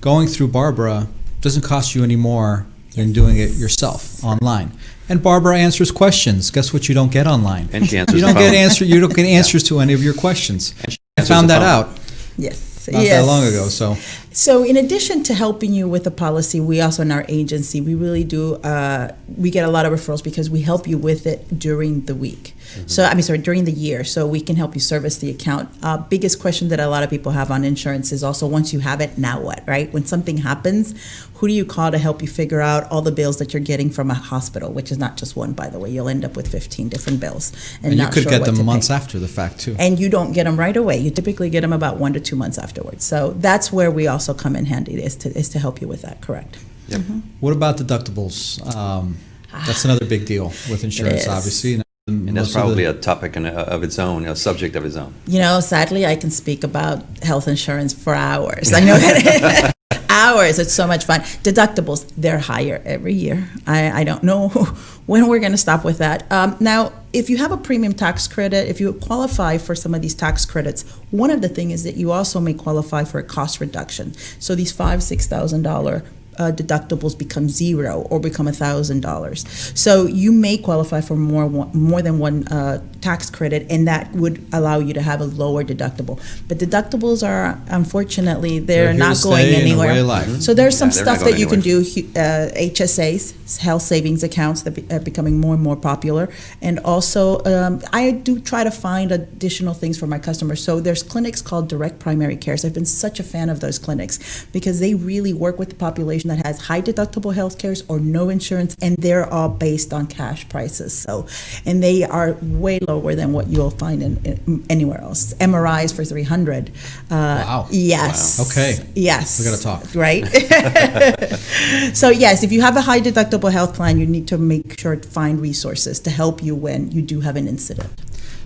going through Barbara doesn't cost you any more than doing it yourself online. And Barbara answers questions. Guess what you don't get online? And she answers You don't the phone. You don't get answers to any of your questions. I found that out. Yes. Not that long ago. So in addition to helping you with the policy, we also in our agency, we really do, we get a lot of referrals because we help you with it during the week. Mm-hmm. During the year, so we can help you service the account. Biggest question that a lot of people have on insurance is also, once you have it, now what, right? When something happens, who do you call to help you figure out all the bills that you're getting from a hospital, which is not just one, by the way. You'll end up with 15 different bills. And you could get them months after the fact, too. And you don't get them right away. You typically get them about 1 to 2 months afterwards. So that's where we also come in handy, is to help you with that, correct? Yep. Mm-hmm. What about deductibles? That's another big deal with insurance, obviously. And that's probably a topic of its own, a subject of its own. Sadly, I can speak about health insurance for hours. I know that. Hours. It's so much fun. Deductibles, they're higher every year. I don't know when we're going to stop with that. Now, if you have a premium tax credit, if you qualify for some of these tax credits, one of the things is that you also may qualify for a cost reduction. So these $5,000, $6,000 deductibles become zero or become $1,000. So you may qualify for more than one tax credit, and that would allow you to have a lower deductible. But deductibles are, unfortunately, they're not going anywhere. So there's some stuff that you can do. HSAs, health savings accounts, that are becoming more and more popular. And also, I do try to find additional things for my customers. So there's clinics called direct primary cares. I've been such a fan of those clinics because they really work with the population that has high deductible health cares or no insurance, and they're all based on cash prices. So, and they are way lower than what you'll find in anywhere else. MRIs for $300. Wow. Yes. Wow. Okay. Yes. We got to talk. Right. So yes, if you have a high deductible health plan, you need to make sure to find resources to help you when you do have an incident.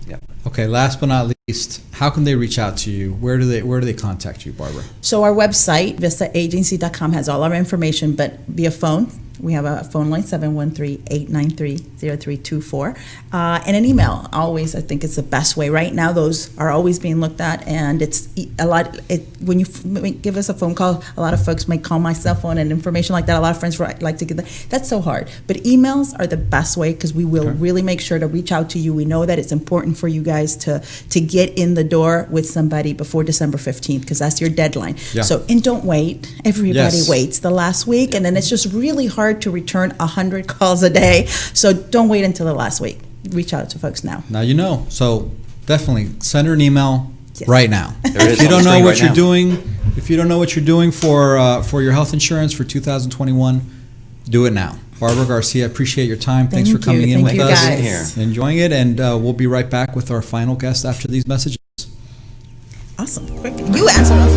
Yep. Okay, last but not least, how can they reach out to you? Where do they contact you, Barbara? So our website, vistaagency.com, has all our information, but via phone. We have a phone line, 713-893-0324, and an email. Always, I think it's the best way. Right now, those are always being looked at, and it's a lot. When you give us a phone call, a lot of folks might call my cell phone and information like that. A lot of friends like to get that. That's so hard. But emails are the best way because we will really make sure to reach out to you. We know that it's important for you guys to get in the door with somebody before December 15th because that's your deadline. Yeah. So, and don't wait. Everybody waits the last week, and then it's just really hard to return 100 calls a day. So don't wait until the last week. Reach out to folks now. Now you know. So definitely send her an email right now. If you don't know what you're doing, if you don't know what you're doing for your health insurance for 2021, do it now. Barbara Garcia, appreciate your time. Thanks for coming in with us. Guys. Enjoying it, and we'll be right back with our final guest after these messages. Awesome. You answered us.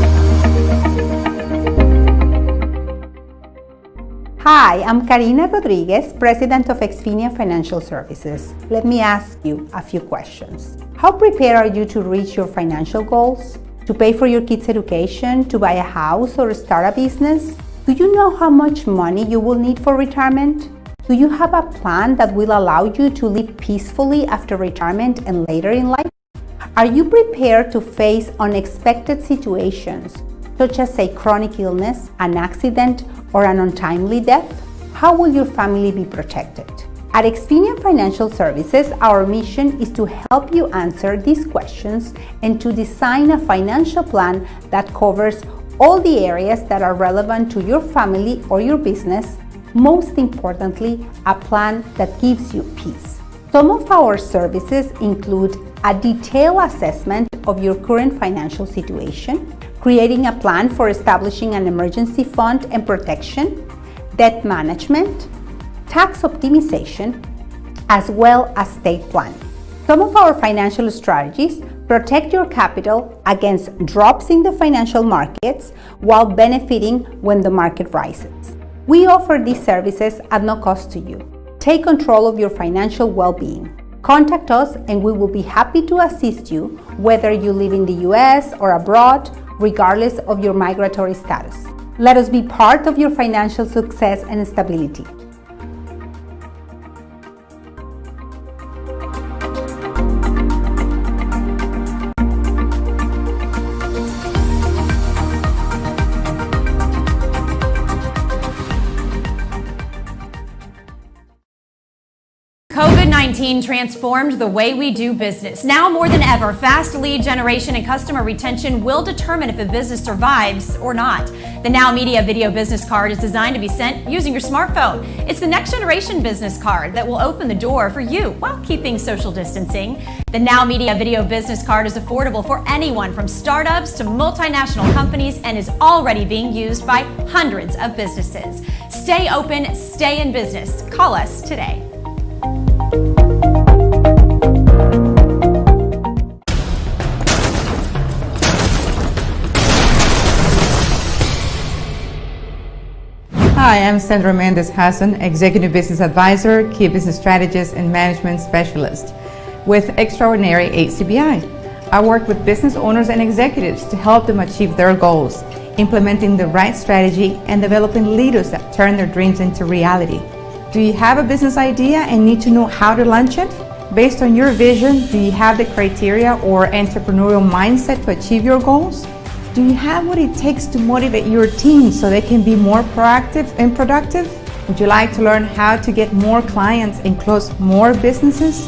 Hi, I'm Karina Rodriguez, President of Xfinia Financial Services. Let me ask you a few questions. How prepared are you to reach your financial goals? To pay for your kids' education, to buy a house or start a business? Do you know how much money you will need for retirement? Do you have a plan that will allow you to live peacefully after retirement and later in life? Are you prepared to face unexpected situations, such as a chronic illness, an accident, or an untimely death? How will your family be protected? At Xfinia Financial Services, our mission is to help you answer these questions and to design a financial plan that covers all the areas that are relevant to your family or your business. Most importantly, a plan that gives you peace. Some of our services include a detailed assessment of your current financial situation, creating a plan for establishing an emergency fund and protection, debt management, tax optimization, as well as estate planning. Some of our financial strategies protect your capital against drops in the financial markets while benefiting when the market rises. We offer these services at no cost to you. Take control of your financial well-being. Contact us and we will be happy to assist you whether you live in the US or abroad, regardless of your migratory status. Let us be part of your financial success and stability. COVID-19 transformed the way we do business. Now more than ever, fast lead generation and customer retention will determine if a business survives or not. The NowMedia video business card is designed to be sent using your smartphone. It's the next generation business card that will open the door for you while keeping social distancing. The NowMedia video business card is affordable for anyone from startups to multinational companies and is already being used by hundreds of businesses. Stay open, stay in business. Call us today. Hi, I'm Sandra Mendez Hassan, Executive Business Advisor, Key Business Strategist, and Management Specialist with Extraordinary HCBI. I work with business owners and executives to help them achieve their goals, implementing the right strategy, and developing leaders that turn their dreams into reality. Do you have a business idea and need to know how to launch it? Based on your vision, do you have the criteria or entrepreneurial mindset to achieve your goals? Do you have what it takes to motivate your team so they can be more proactive and productive? Would you like to learn how to get more clients and close more businesses?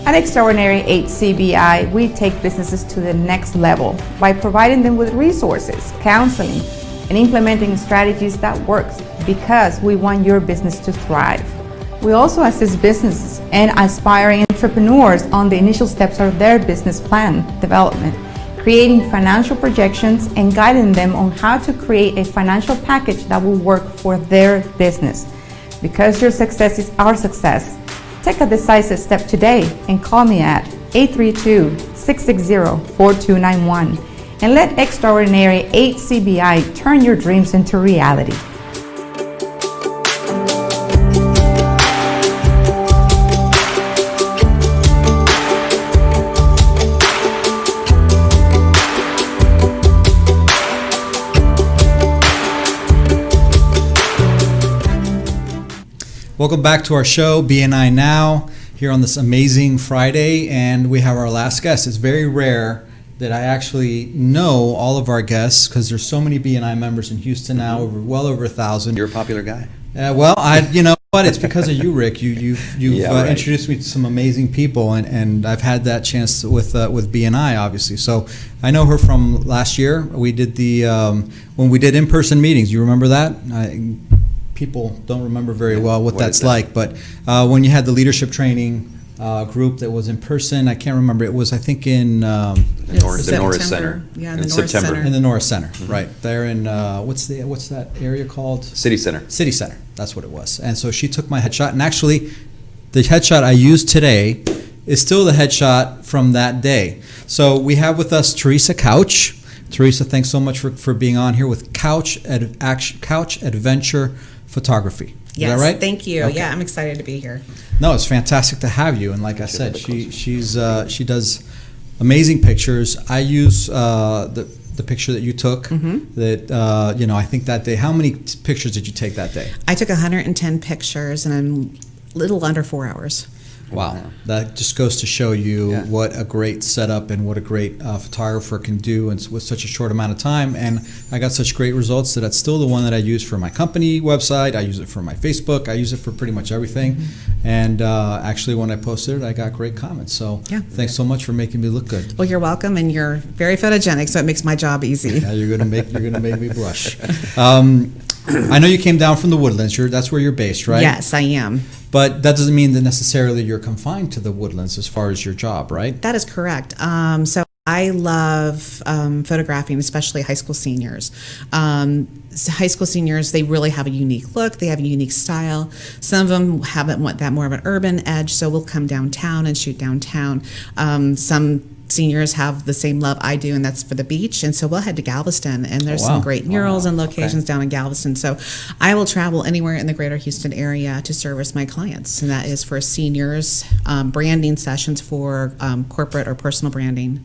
At Extraordinary HCBI, we take businesses to the next level by providing them with resources, counseling, and implementing strategies that works because we want your business to thrive. We also assist businesses and aspiring entrepreneurs on the initial steps of their business plan development, creating financial projections and guiding them on how to create a financial package that will work for their business. Because your success is our success, take a decisive step today and call me at 832-660-4291 and let Extraordinary HCBI turn your dreams into reality. Welcome back to our show, BNI Now, here on this amazing Friday, and we have our last guest. It's very rare that I actually know all of our guests because there's so many BNI members in Houston now, well over 1,000. You're a popular guy. Well, you know what? It's because of you, Rick. You've right. Introduced me to some amazing people, and I've had that chance with BNI, obviously. So I know her from last year. We did when we did in-person meetings. You remember that? People don't remember very well what that's like, but when you had the leadership training group that was in person, I can't remember. It was, I think, in the Norris Center. Yeah, in the in Norris September. Center. In the Norris Center, right there in what's that area called? City Center. City Center. That's what it was. And so she took my headshot, and actually, the headshot I used today is still the headshot from that day. So we have with us Teresa Couch. Teresa, thanks so much for being on here with Couch Adventure Photography. Is Yes, that right? thank you. Okay. Yeah, I'm excited to be here. No, it's fantastic to have you. And like I said, she does amazing pictures. I use the picture that you took. That I think that day. How many pictures did you take that day? I took 110 pictures in a little under 4 hours. Wow, that just goes to show you what a great setup and what a great photographer can do with such a short amount of time. And I got such great results that that's still the one that I use for my company website. I use it for my Facebook. I use it for pretty much everything. And actually, when I posted it, I got great comments. So thanks so much for making me look good. Well, you're welcome, and you're very photogenic, so it makes my job easy. Yeah, you're gonna make me blush. I know you came down from the Woodlands. That's where you're based, right? Yes, I am. But that doesn't mean that necessarily you're confined to the Woodlands as far as your job, right? That is correct. So I love photographing, especially high school seniors. High school seniors, they really have a unique look. They have a unique style. Some of them want that more of an urban edge, so we'll come downtown and shoot downtown. Some seniors have the same love I do, and that's for the beach, and so we'll head to Galveston, and there's some great murals and locations down in Galveston. So I will travel anywhere in the greater Houston area to service my clients, and that is for seniors, branding sessions for corporate or personal branding,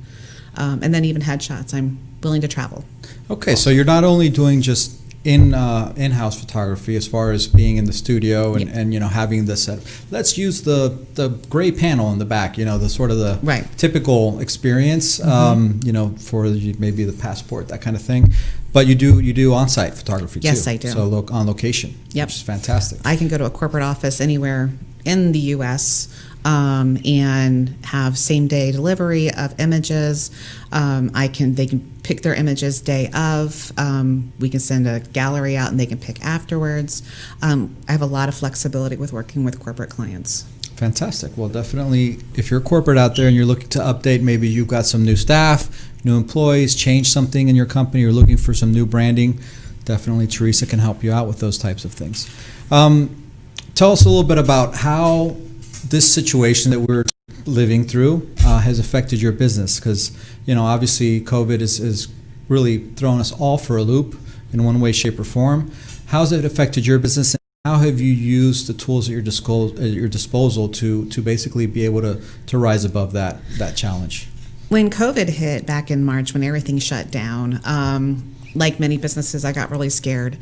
and then even headshots. I'm willing to travel. Okay, so you're not only doing just in-house photography as far as being in the studio and having the set. Let's use the gray panel in the back, the sort of the typical experience, for maybe the passport, that kind of thing. But you do on-site photography too. Yes, I do. So on location, which is fantastic. I can go to a corporate office anywhere in the U.S. And have same-day delivery of images. They can pick their images day of. We can send a gallery out and they can pick afterwards. I have a lot of flexibility with working with corporate clients. Fantastic. Well, definitely, if you're corporate out there and you're looking to update, maybe you've got some new staff, new employees, change something in your company, you're looking for some new branding, definitely Teresa can help you out with those types of things. Tell us a little bit about how this situation that we're living through has affected your business, because obviously COVID is really throwing us all for a loop in one way, shape, or form. How's it affected your business, and how have you used the tools at your disposal to basically be able to rise above that challenge? When COVID hit back in March, when everything shut down, like many businesses, I got really scared.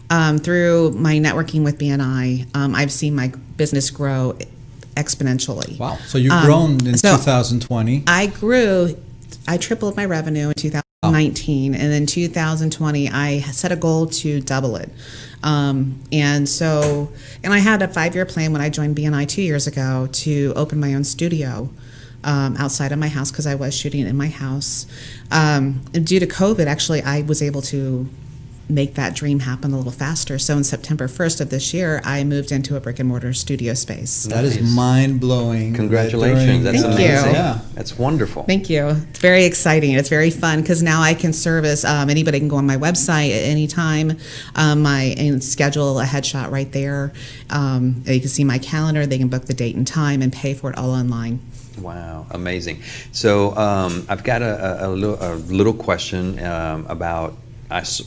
Through my networking with BNI, I've seen my business grow exponentially. Wow. So you've grown in 2020. I tripled my revenue in 2019, and then 2020 I set a goal to double it. And I had a 5-year plan when I joined BNI 2 years ago to open my own studio outside of my house, because I was shooting in my house. And due to COVID, actually, I was able to make that dream happen a little faster. So on September 1st of this year, I moved into a brick and mortar studio space. That is mind-blowing. Congratulations. That's Thank amazing. you. Yeah. That's wonderful. Thank you. It's very exciting. It's very fun, because now I can service, anybody can go on my website at any time, and schedule a headshot right there. They can see my calendar, they can book the date and time and pay for it all online. Wow, amazing. So I've got a little question about,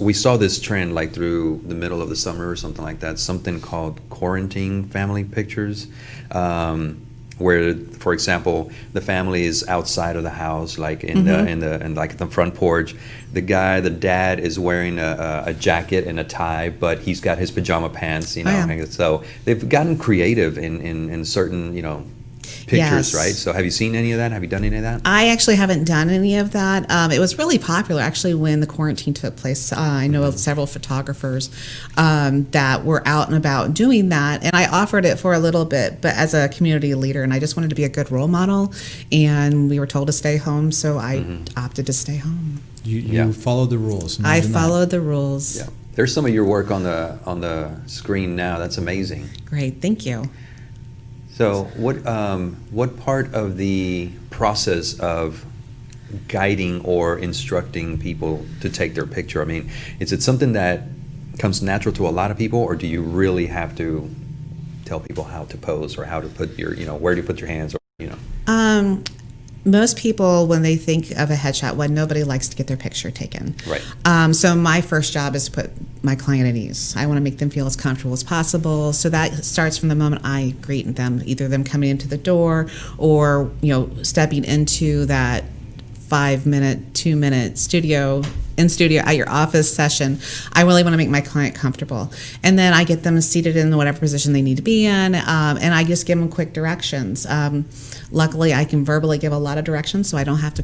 we saw this trend like through the middle of the summer or something like that, something called quarantine family pictures, where, for example, the family is outside of the house, like in the front porch. The dad is wearing a jacket and a tie, but he's got his pajama pants, So they've gotten creative in certain, pictures, Yes. right? So have you seen any of that? Have you done any of that? I actually haven't done any of that. It was really popular actually when the quarantine took place. I know of several photographers that were out and about doing that, and I offered it for a little bit, but as a community leader, and I just wanted to be a good role model, and we were told to stay home, so I opted to stay home. You followed the rules. I followed the rules. Yeah. There's some of your work on the screen now. That's amazing. Great, thank you. So what part of the process of guiding or instructing people to take their picture, I mean, is it something that comes natural to a lot of people, or do you really have to tell people how to pose or how to put your, where to put your hands, or, Most people, when they think of a headshot, nobody likes to get their picture taken. Right. So my first job is to put my client at ease. I want to make them feel as comfortable as possible. So that starts from the moment I greet them, either them coming into the door or, stepping into that 5-minute, 2-minute studio at your office session. I really want to make my client comfortable. And then I get them seated in whatever position they need to be in, and I just give them quick directions. Luckily, I can verbally give a lot of directions, so I don't have to